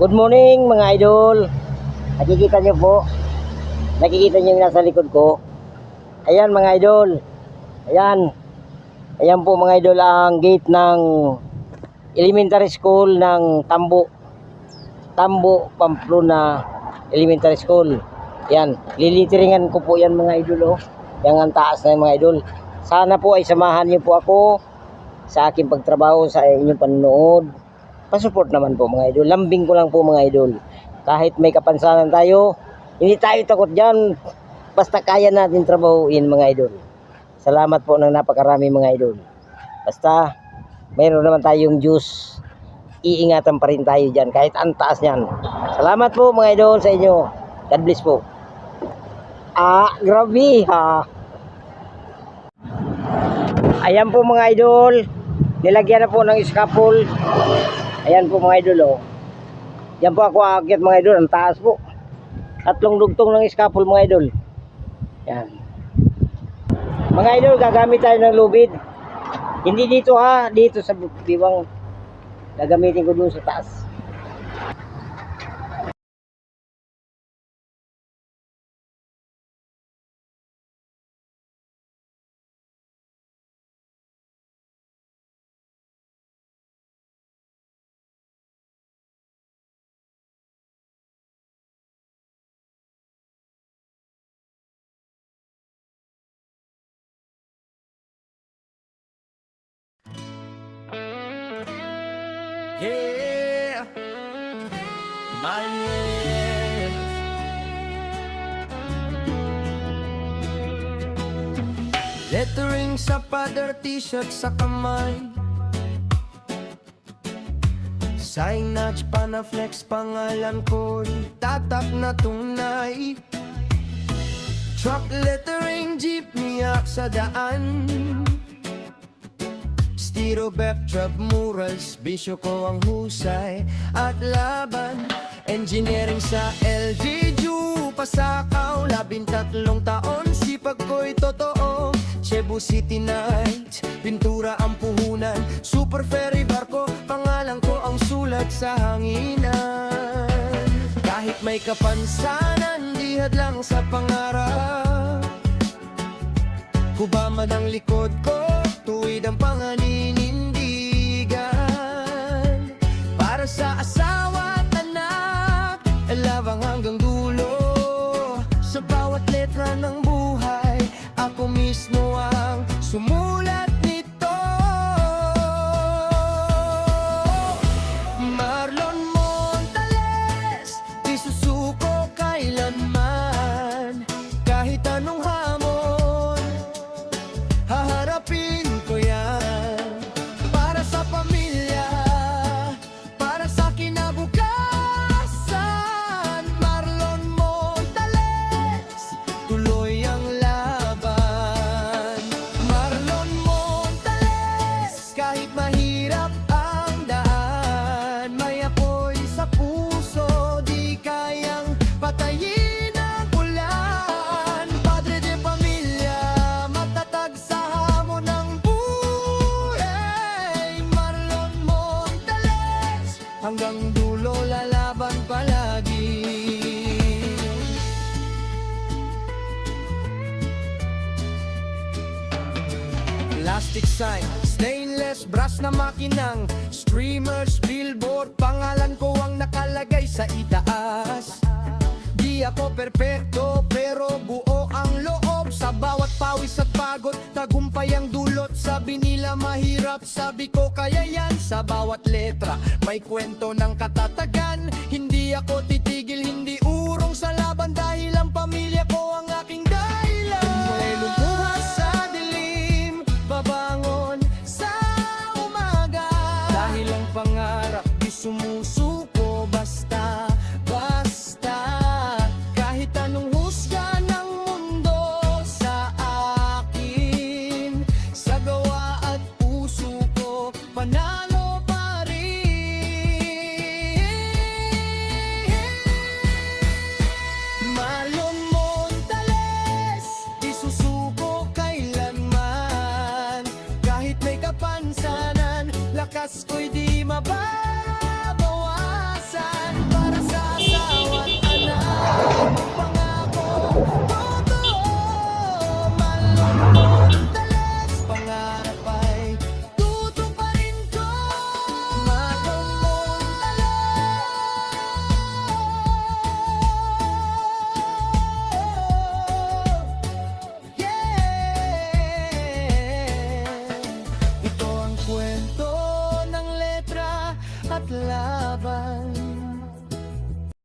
Good morning mga idol. Nakikita nyo po. Nakikita nyo yung nasa likod ko. Ayan mga idol. Ayan. Ayan po mga idol ang gate ng elementary school ng Tambo, Pamplona Elementary School. Ayan. Lilitiringan ko po yan mga idol. Yan ang taas na mga idol. Sana po ay samahan niyo po ako sa aking pagtrabaho, sa inyong panonood. Pasupport naman po mga idol. Lambing ko lang po mga idol. Kahit may kapansanan tayo, hindi tayo takot dyan. Basta kaya natin trabahuin mga idol. Salamat po ng napakarami mga idol. Basta mayroon naman tayong Diyos. Iingatan pa rin tayo dyan kahit ang taas nyan. Salamat po mga idol sa inyo. God bless po. Grabe ha. Ayan po mga idol. Nilagyan na po ng scaffold. Ayan po mga idol Yan po ako aakyat mga idol. Ang taas po. 3 dugtong ng scaffold mga idol. Yan. Mga idol, gagamit tayo ng lubid. Hindi dito ha. Dito sa biwang. Gagamitin ko doon sa taas. Yeah, my yes. Lettering sa pader, t-shirt sa kamay. Sign notch pa na flex, pangalan ko tatak na tunay. Truck lettering, jeepney up sa daan. Stiro backdrop murals, bisyo ko ang husay at laban. Engineering sa LGU, pasakaw, 13 taon, sipag ko'y totoo. Cebu City Nights, pintura ang puhunan, super ferry barko, pangalan ko ang sulat sa hanginan. Kahit may kapansanan, di hadlang sa pangarap. Kubama ng likod ko, tuwid ang panganinindigan. Para sa asawa at anak, labang hanggang dulo. Sa bawat letra ng buhay, ako mismo ang sumulat nito. Marlon Montales, di susuko kailanman. Kahit anong hamon, haharapin ko yan. Para sa pamilya, para sa kinabukasan. Marlon Montales, tuloy ang laban. Marlon Montales, kahit mahirap ang daan, may apoy sa puso, di kayang patayin ang ulan. Padre de pamilya, matatag sa hamon ng buhay. Marlon Montales, hanggang dulo lalaban palagi. Plastic sign, stainless brass na makinang, streamers, billboard, pangalan ko ang nakalagay sa itaas. Di ako perpekto pero buo ang loob. Sa bawat pawis at pagod, tagumpay ang dulot. Sabi nila mahirap, sabi ko kaya yan. Sa bawat letra, may kwento ng katatagan. Hindi ako